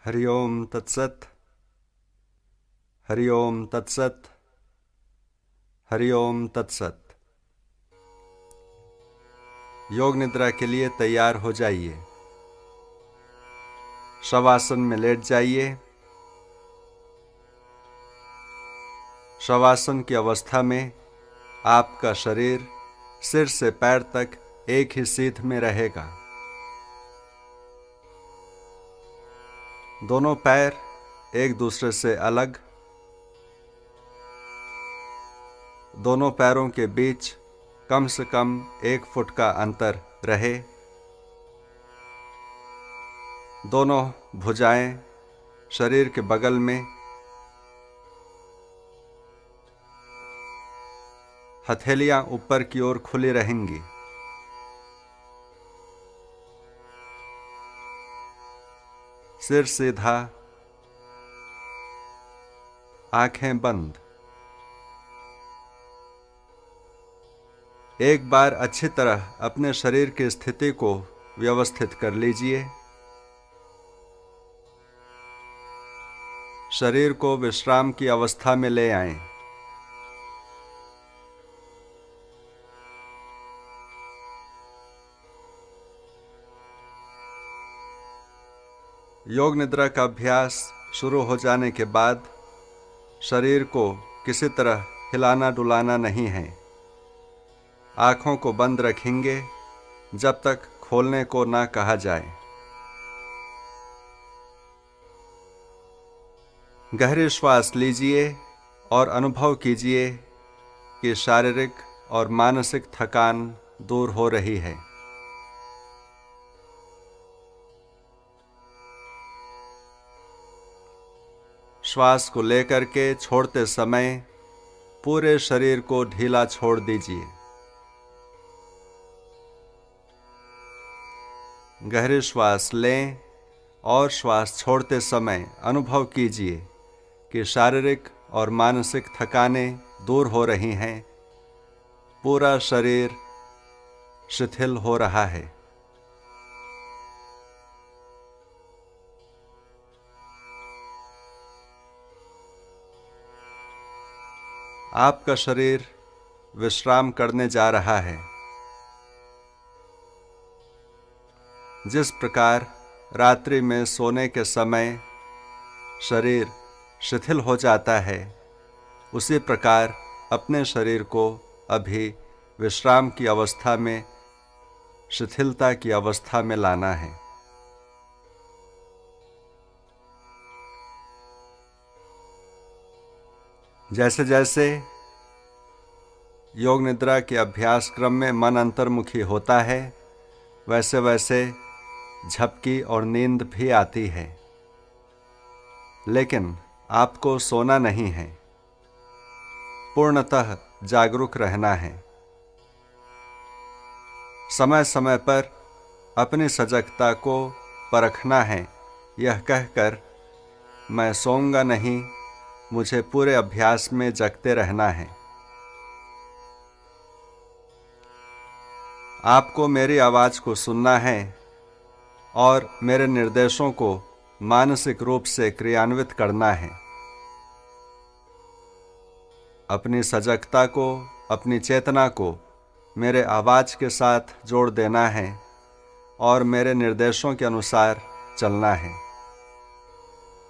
हरि ओम तत्सत। हरि ओम तत्सत। हरि ओम तत्सत। योग निद्रा के लिए तैयार हो जाइए। शवासन में लेट जाइए। शवासन की अवस्था में आपका शरीर सिर से पैर तक एक ही सीध में रहेगा। दोनों पैर एक दूसरे से अलग। दोनों पैरों के बीच कम से कम 1 फुट का अंतर रहे। दोनों भुजाएं शरीर के बगल में। हथेलियां ऊपर की ओर खुली रहेंगी। सिर सीधा, आंखें बंद। एक बार अच्छी तरह अपने शरीर की स्थिति को व्यवस्थित कर लीजिए। शरीर को विश्राम की अवस्था में ले आएं। योग निद्रा का अभ्यास शुरू हो जाने के बाद शरीर को किसी तरह हिलाना डुलाना नहीं है। आँखों को बंद रखेंगे जब तक खोलने को ना कहा जाए। गहरी श्वास लीजिए और अनुभव कीजिए कि शारीरिक और मानसिक थकान दूर हो रही है। श्वास को लेकर के छोड़ते समय पूरे शरीर को ढीला छोड़ दीजिए। गहरी श्वास लें और श्वास छोड़ते समय अनुभव कीजिए कि शारीरिक और मानसिक थकानें दूर हो रही हैं। पूरा शरीर शिथिल हो रहा है। आपका शरीर विश्राम करने जा रहा है। जिस प्रकार रात्रि में सोने के समय शरीर शिथिल हो जाता है, उसी प्रकार अपने शरीर को अभी विश्राम की अवस्था में, शिथिलता की अवस्था में लाना है। जैसे जैसे योग निद्रा के अभ्यास क्रम में मन अंतर्मुखी होता है, वैसे वैसे झपकी और नींद भी आती है। लेकिन आपको सोना नहीं है, पूर्णतः जागरूक रहना है। समय समय पर अपनी सजगता को परखना है, यह कहकर मैं सोऊंगा नहीं, मुझे पूरे अभ्यास में जगते रहना है। आपको मेरी आवाज़ को सुनना है और मेरे निर्देशों को मानसिक रूप से क्रियान्वित करना है। अपनी सजगता को, अपनी चेतना को मेरे आवाज़ के साथ जोड़ देना है और मेरे निर्देशों के अनुसार चलना है।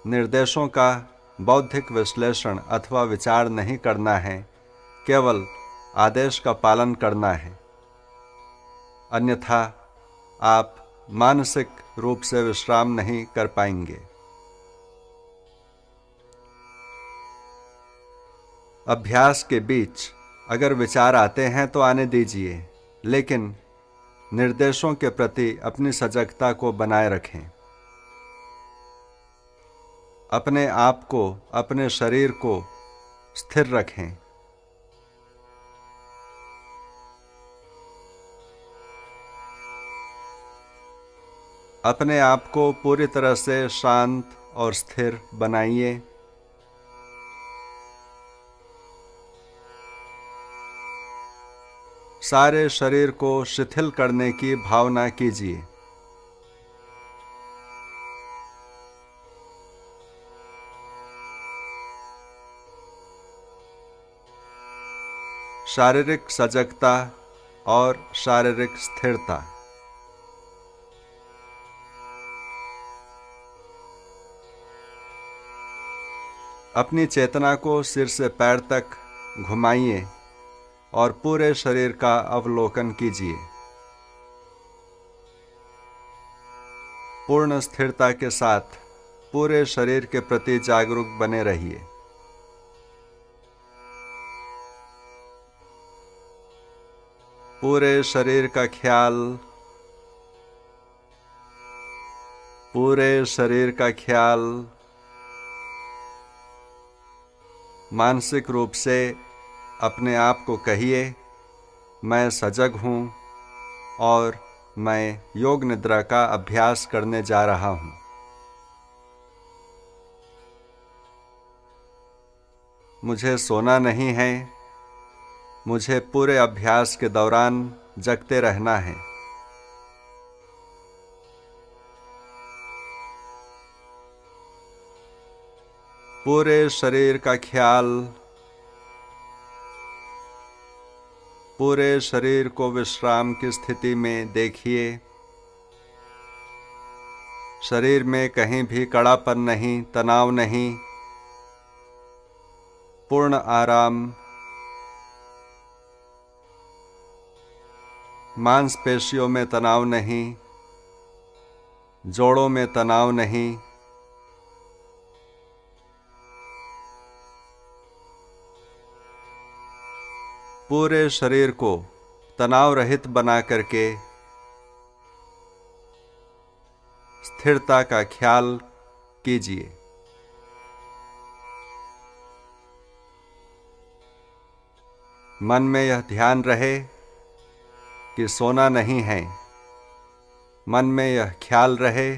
निर्देशों का बौद्धिक विश्लेषण अथवा विचार नहीं करना है, केवल आदेश का पालन करना है। अन्यथा आप मानसिक रूप से विश्राम नहीं कर पाएंगे। अभ्यास के बीच अगर विचार आते हैं तो आने दीजिए, लेकिन निर्देशों के प्रति अपनी सजगता को बनाए रखें। अपने आप को, अपने शरीर को स्थिर रखें। अपने आप को पूरी तरह से शांत और स्थिर बनाइए। सारे शरीर को शिथिल करने की भावना कीजिए। शारीरिक सजगता और शारीरिक स्थिरता। अपनी चेतना को सिर से पैर तक घुमाइए और पूरे शरीर का अवलोकन कीजिए। पूर्ण स्थिरता के साथ पूरे शरीर के प्रति जागरूक बने रहिए। पूरे शरीर का ख्याल, पूरे शरीर का ख्याल। मानसिक रूप से अपने आप को कहिए, मैं सजग हूँ और मैं योग निद्रा का अभ्यास करने जा रहा हूँ। मुझे सोना नहीं है, मुझे पूरे अभ्यास के दौरान जगते रहना है। पूरे शरीर का ख्याल, पूरे शरीर को विश्राम की स्थिति में देखिए। शरीर में कहीं भी कड़ापन नहीं, तनाव नहीं, पूर्ण आराम। मांसपेशियों में तनाव नहीं, जोड़ों में तनाव नहीं। पूरे शरीर को तनाव रहित बना करके स्थिरता का ख्याल कीजिए। मन में यह ध्यान रहे कि सोना नहीं है। मन में यह ख्याल रहे,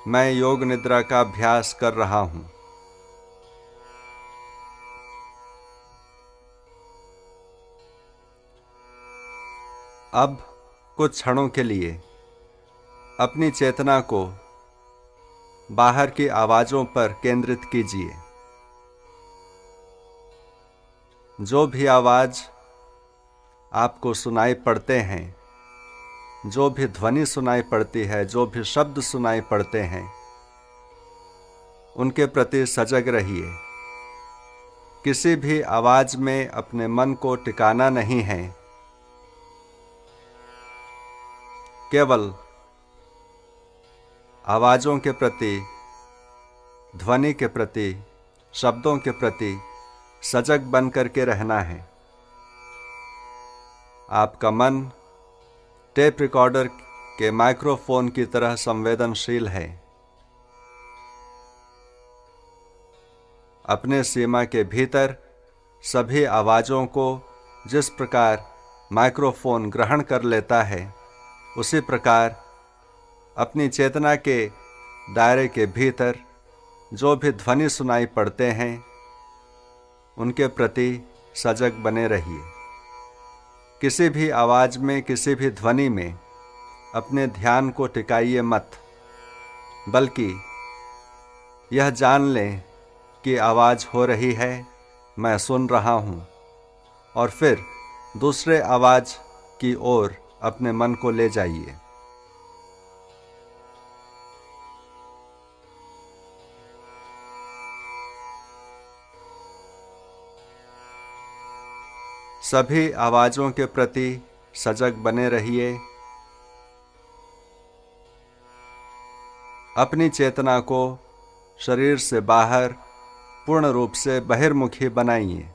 मैं योग निद्रा का अभ्यास कर रहा हूँ। अब कुछ क्षणों के लिए अपनी चेतना को बाहर की आवाज़ों पर केंद्रित कीजिए। जो भी आवाज़ आपको सुनाई पड़ते हैं, जो भी ध्वनि सुनाई पड़ती है, जो भी शब्द सुनाई पड़ते हैं, उनके प्रति सजग रहिए। किसी भी आवाज़ में अपने मन को टिकाना नहीं है। केवल आवाज़ों के प्रति, ध्वनि के प्रति, शब्दों के प्रति सजग बन करके रहना है। आपका मन टेप रिकॉर्डर के माइक्रोफोन की तरह संवेदनशील है। अपने सीमा के भीतर सभी आवाज़ों को जिस प्रकार माइक्रोफोन ग्रहण कर लेता है, उसी प्रकार अपनी चेतना के दायरे के भीतर जो भी ध्वनि सुनाई पड़ते हैं, उनके प्रति सजग बने रहिए। किसी भी आवाज़ में, किसी भी ध्वनि में अपने ध्यान को टिकाइए मत, बल्कि यह जान लें कि आवाज़ हो रही है, मैं सुन रहा हूँ, और फिर दूसरे आवाज़ की ओर अपने मन को ले जाइए। सभी आवाज़ों के प्रति सजग बने रहिए। अपनी चेतना को शरीर से बाहर पूर्ण रूप से बहिर्मुखी बनाइए।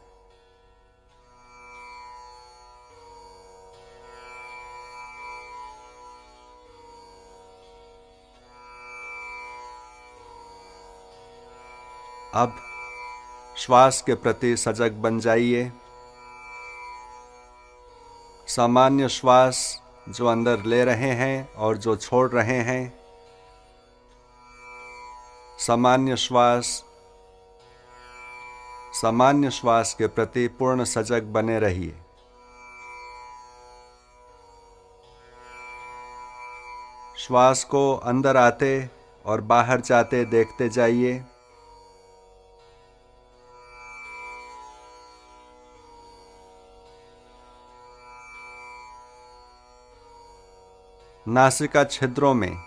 अब श्वास के प्रति सजग बन जाइए। सामान्य श्वास जो अंदर ले रहे हैं और जो छोड़ रहे हैं, सामान्य श्वास के प्रति पूर्ण सजग बने रहिए। श्वास को अंदर आते और बाहर जाते देखते जाइए। नासिका छिद्रों में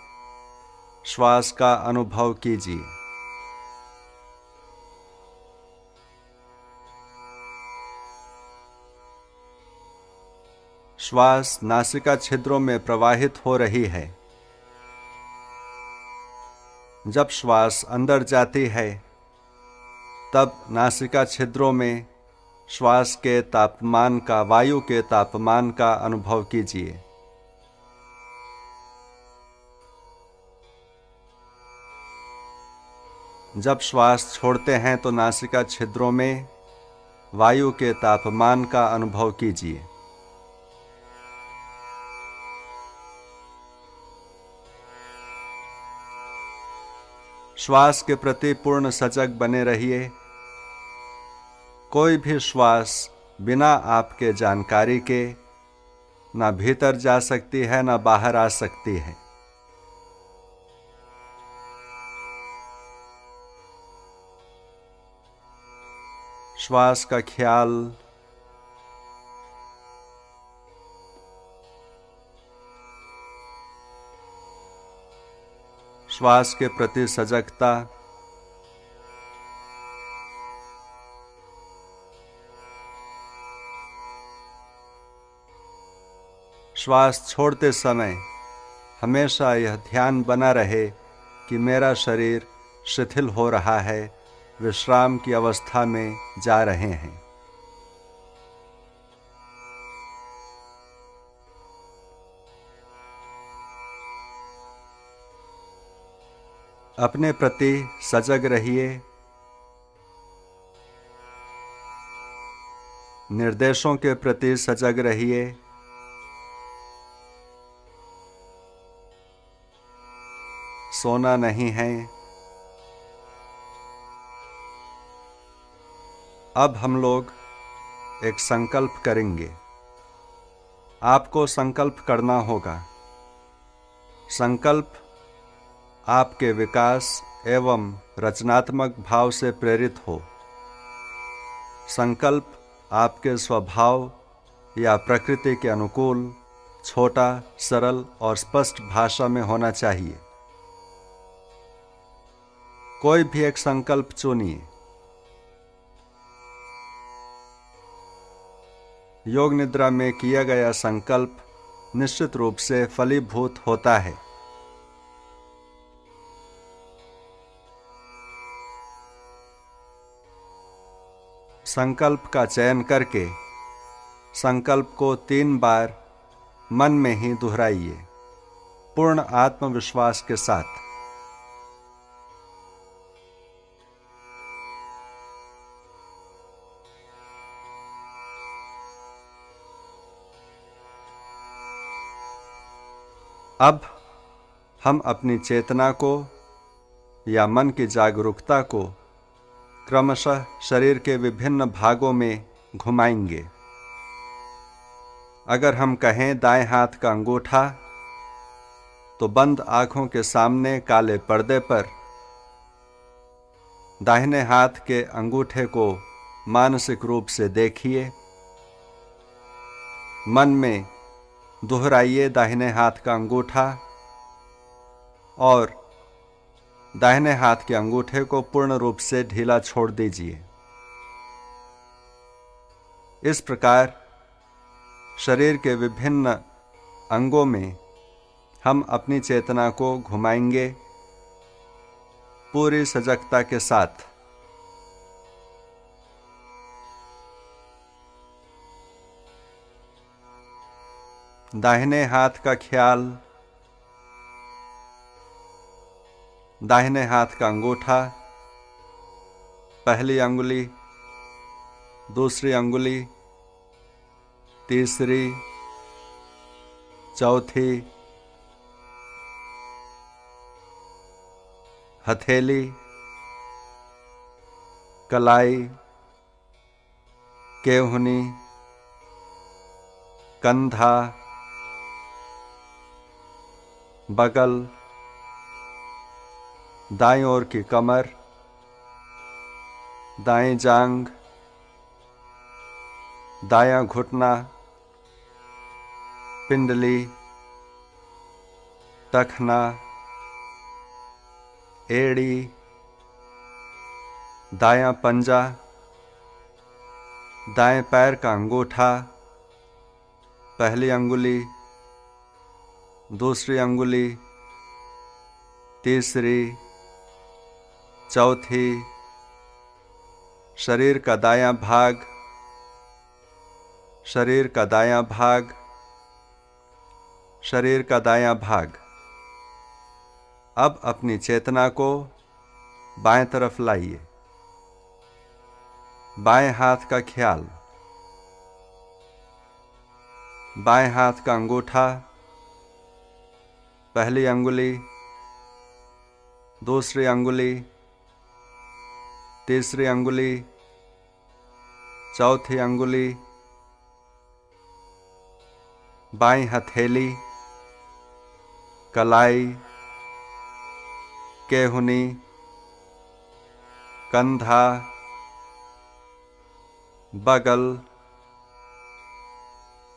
श्वास का अनुभव कीजिए। श्वास नासिका छिद्रों में प्रवाहित हो रही है। जब श्वास अंदर जाती है तब नासिका छिद्रों में श्वास के तापमान का, वायु के तापमान का अनुभव कीजिए। जब श्वास छोड़ते हैं तो नासिका छिद्रों में वायु के तापमान का अनुभव कीजिए। श्वास के प्रति पूर्ण सजग बने रहिए। कोई भी श्वास बिना आपके जानकारी के ना भीतर जा सकती है ना बाहर आ सकती है। श्वास का ख्याल, श्वास के प्रति सजगता, श्वास छोड़ते समय हमेशा यह ध्यान बना रहे कि मेरा शरीर शिथिल हो रहा है, विश्राम की अवस्था में जा रहे हैं। अपने प्रति सजग रहिए। निर्देशों के प्रति सजग रहिए। सोना नहीं है। अब हम लोग एक संकल्प करेंगे। आपको संकल्प करना होगा। संकल्प आपके विकास एवं रचनात्मक भाव से प्रेरित हो। संकल्प आपके स्वभाव या प्रकृति के अनुकूल, छोटा, सरल और स्पष्ट भाषा में होना चाहिए। कोई भी एक संकल्प चुनिए। योग निद्रा में किया गया संकल्प निश्चित रूप से फलीभूत होता है। संकल्प का चयन करके संकल्प को 3 बार मन में ही दोहराइए, पूर्ण आत्मविश्वास के साथ। अब हम अपनी चेतना को या मन की जागरूकता को क्रमशः शरीर के विभिन्न भागों में घुमाएंगे। अगर हम कहें दाएं हाथ का अंगूठा, तो बंद आंखों के सामने काले पर्दे पर दाहिने हाथ के अंगूठे को मानसिक रूप से देखिए। मन में दोहराइए दाहिने हाथ का अंगूठा और दाहिने हाथ के अंगूठे को पूर्ण रूप से ढीला छोड़ दीजिए। इस प्रकार शरीर के विभिन्न अंगों में हम अपनी चेतना को घुमाएंगे पूरी सजगता के साथ। दाहिने हाथ का ख्याल, दाहिने हाथ का अंगूठा, पहली अंगुली, दूसरी अंगुली, तीसरी, चौथी, हथेली, कलाई, केहूनी, कंधा, बगल, दाईं ओर की कमर, दाएं जांघ, दायां घुटना, पिंडली, टखना, एड़ी, दायां पंजा, दाएं पैर का अंगूठा, पहली अंगुली, दूसरी अंगुली, तीसरी, चौथी, शरीर का दायां भाग, शरीर का दायां भाग, शरीर का दायां भाग। अब अपनी चेतना को बाएं तरफ लाइए। बाएं हाथ का ख्याल, बाएं हाथ का अंगूठा, पहली अंगुली, दूसरी अंगुली, तीसरी अंगुली, चौथी अंगुली, बाईं हथेली, कलाई, केहुनी, कंधा, बगल,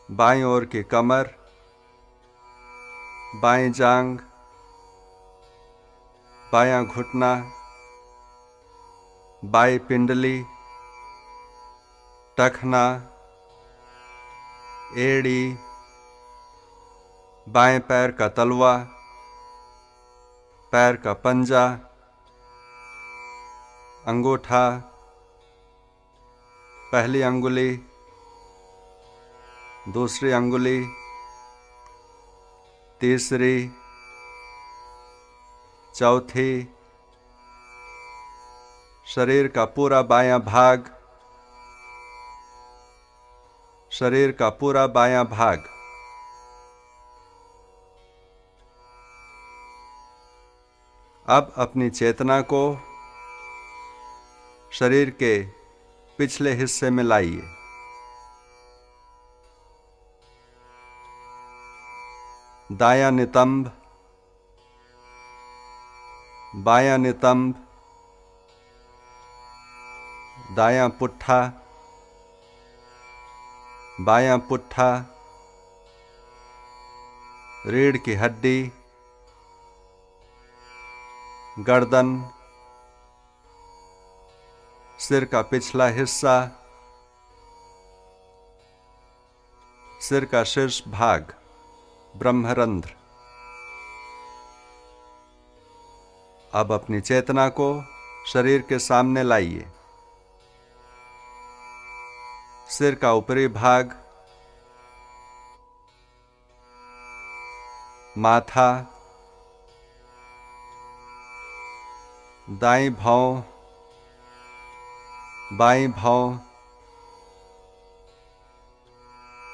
बाईं ओर की कमर, बाईं जांघ, बायां घुटना, बाईं पिंडली, टखना, एड़ी, बाएं पैर का तलवा, पैर का पंजा, अंगूठा, पहली अंगुली, दूसरी अंगुली, तीसरी, चौथी, शरीर का पूरा बायां भाग, शरीर का पूरा बायां भाग। अब अपनी चेतना को शरीर के पिछले हिस्से में लाइए। दायां नितंब, बायां नितंब, दायां पुट्ठा, बायां पुट्ठा, रीढ़ की हड्डी, गर्दन, सिर का पिछला हिस्सा, सिर का शीर्ष भाग, ब्रह्मरंध्र। अब अपनी चेतना को शरीर के सामने लाइए। सिर का ऊपरी भाग, माथा, दाईं भौं, बाईं भौं,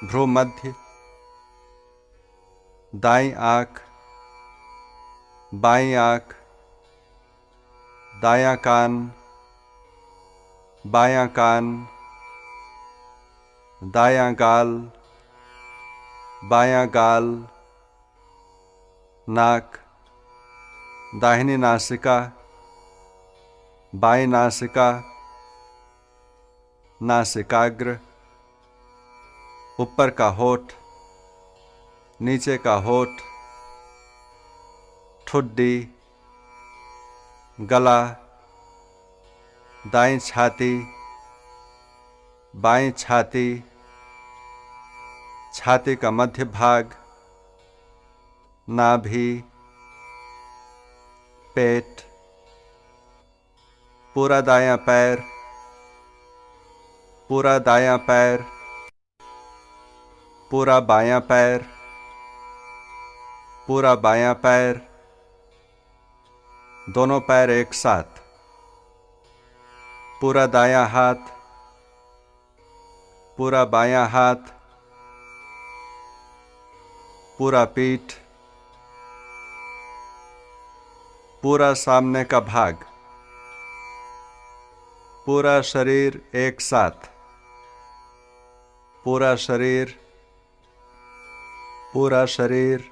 भ्रूमध्य, दाईं आँख, बाईं आँख, दायां कान, बायां कान, दायां गाल, बायां गाल, नाक, दाहिनी नासिका, बाईं नासिका, नासिकाग्र, ऊपर का होठ, नीचे का होठ, ठुड्डी, गला, दाईं छाती, बाईं छाती, छाती का मध्य भाग, नाभि, पेट, पूरा दायां पैर, पूरा दायां पैर, पूरा बायां पैर, पूरा बायां पैर, दोनों पैर एक साथ, पूरा दायां हाथ, पूरा बायां हाथ, पूरा पीठ, पूरा सामने का भाग, पूरा शरीर एक साथ, पूरा शरीर, पूरा शरीर,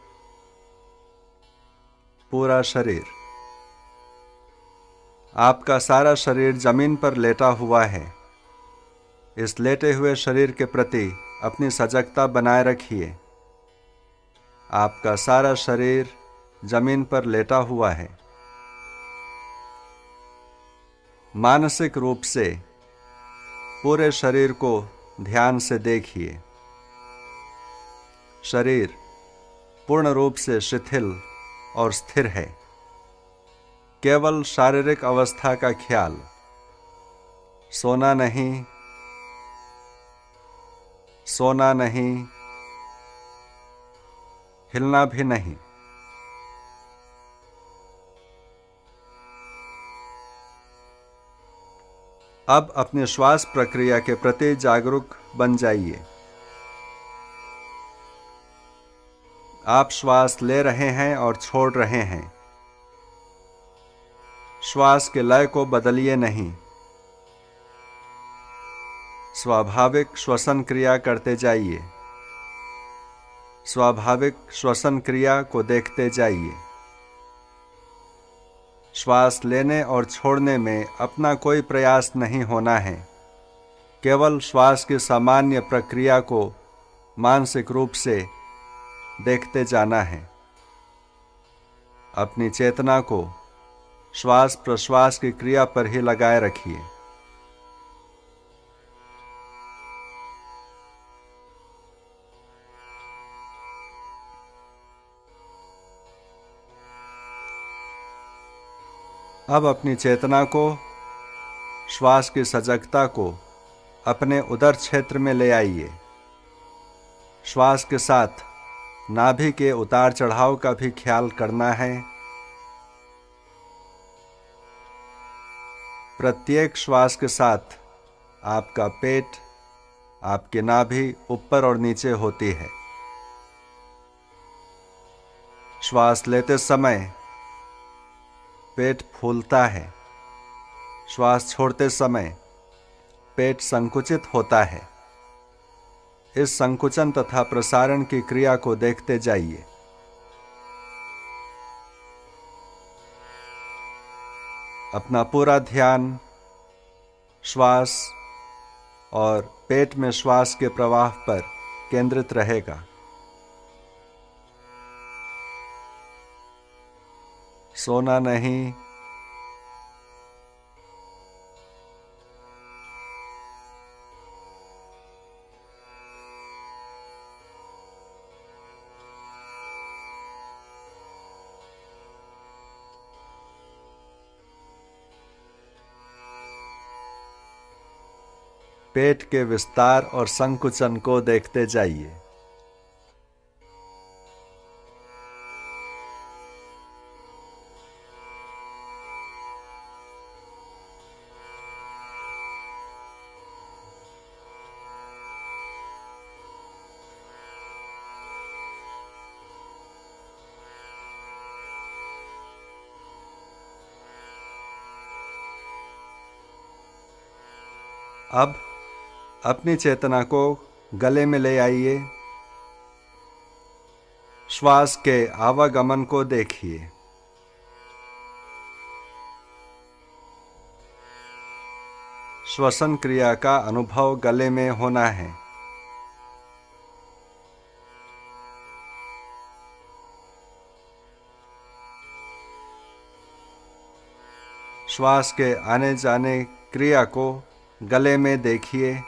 पूरा शरीर। आपका सारा शरीर जमीन पर लेटा हुआ है। इस लेटे हुए शरीर के प्रति अपनी सजगता बनाए रखिए। आपका सारा शरीर जमीन पर लेटा हुआ है। मानसिक रूप से पूरे शरीर को ध्यान से देखिए। शरीर पूर्ण रूप से शिथिल और स्थिर है। केवल शारीरिक अवस्था का ख्याल, सोना नहीं, सोना नहीं, हिलना भी नहीं। अब अपनी श्वास प्रक्रिया के प्रति जागरूक बन जाइए। आप श्वास ले रहे हैं और छोड़ रहे हैं। श्वास के लय को बदलिए नहीं। स्वाभाविक श्वसन क्रिया करते जाइए। स्वाभाविक श्वसन क्रिया को देखते जाइए। श्वास लेने और छोड़ने में अपना कोई प्रयास नहीं होना है। केवल श्वास की सामान्य प्रक्रिया को मानसिक रूप से देखते जाना है। अपनी चेतना को श्वास प्रश्वास की क्रिया पर ही लगाए रखिए। अब अपनी चेतना को, श्वास की सजगता को अपने उदर क्षेत्र में ले आइए। श्वास के साथ नाभि के उतार चढ़ाव का भी ख्याल करना है। प्रत्येक श्वास के साथ आपका पेट, आपकी नाभि ऊपर और नीचे होती है। श्वास लेते समय पेट फूलता है। श्वास छोड़ते समय पेट संकुचित होता है। इस संकुचन तथा प्रसारण की क्रिया को देखते जाइए। अपना पूरा ध्यान श्वास और पेट में श्वास के प्रवाह पर केंद्रित रहेगा। सोना नहीं, पेट के विस्तार और संकुचन को देखते जाइए। अब अपनी चेतना को गले में ले आइए। श्वास के आवागमन को देखिए। श्वसन क्रिया का अनुभव गले में होना है। श्वास के आने जाने क्रिया को गले में देखिए।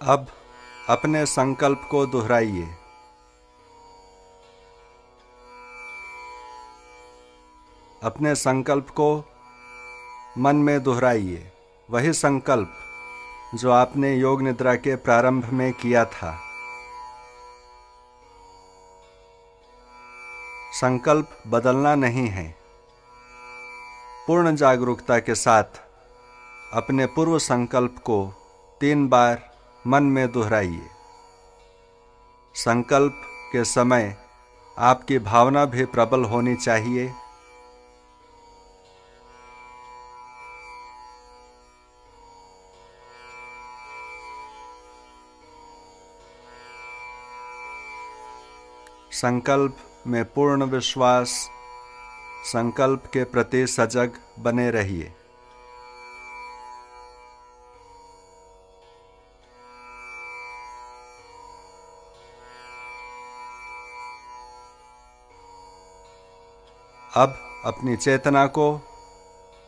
अब अपने संकल्प को दोहराइए। अपने संकल्प को मन में दोहराइए। वही संकल्प जो आपने योग निद्रा के प्रारंभ में किया था। संकल्प बदलना नहीं है। पूर्ण जागरूकता के साथ अपने पूर्व संकल्प को 3 बार मन में दोहराइए। संकल्प के समय आपकी भावना भी प्रबल होनी चाहिए। संकल्प में पूर्ण विश्वास, संकल्प के प्रति सजग बने रहिए। अब अपनी चेतना को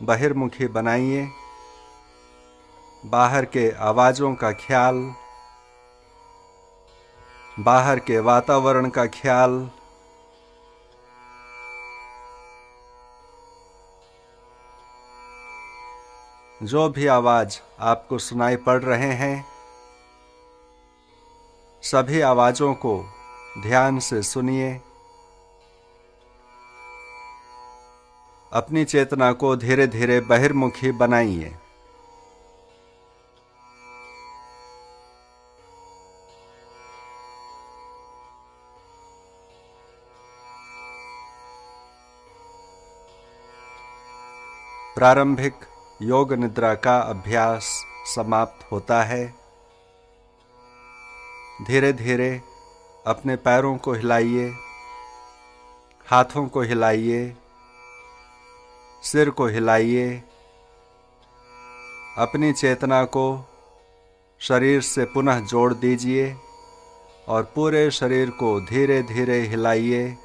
बहिर्मुखी बनाइए। बाहर के आवाज़ों का ख्याल, बाहर के वातावरण का ख्याल, जो भी आवाज़ आपको सुनाई पड़ रहे हैं, सभी आवाज़ों को ध्यान से सुनिए। अपनी चेतना को धीरे धीरे बहिर्मुखी बनाइए। प्रारंभिक योग निद्रा का अभ्यास समाप्त होता है। धीरे धीरे अपने पैरों को हिलाइए, हाथों को हिलाइए, सिर को हिलाइए। अपनी चेतना को शरीर से पुनः जोड़ दीजिए और पूरे शरीर को धीरे धीरे हिलाइए।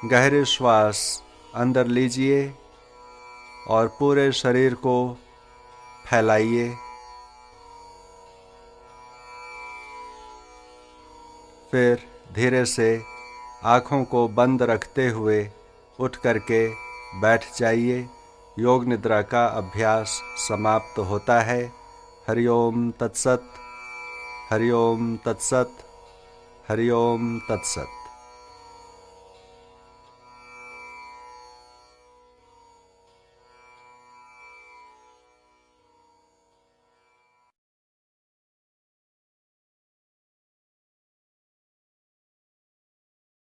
गहरे श्वास अंदर लीजिए और पूरे शरीर को फैलाइए। फिर धीरे से आँखों को बंद रखते हुए उठ करके बैठ जाइए। योग निद्रा का अभ्यास समाप्त होता है। हरि ओम तत्सत, हरि ओम तत्सत, हरि ओम तत्सत।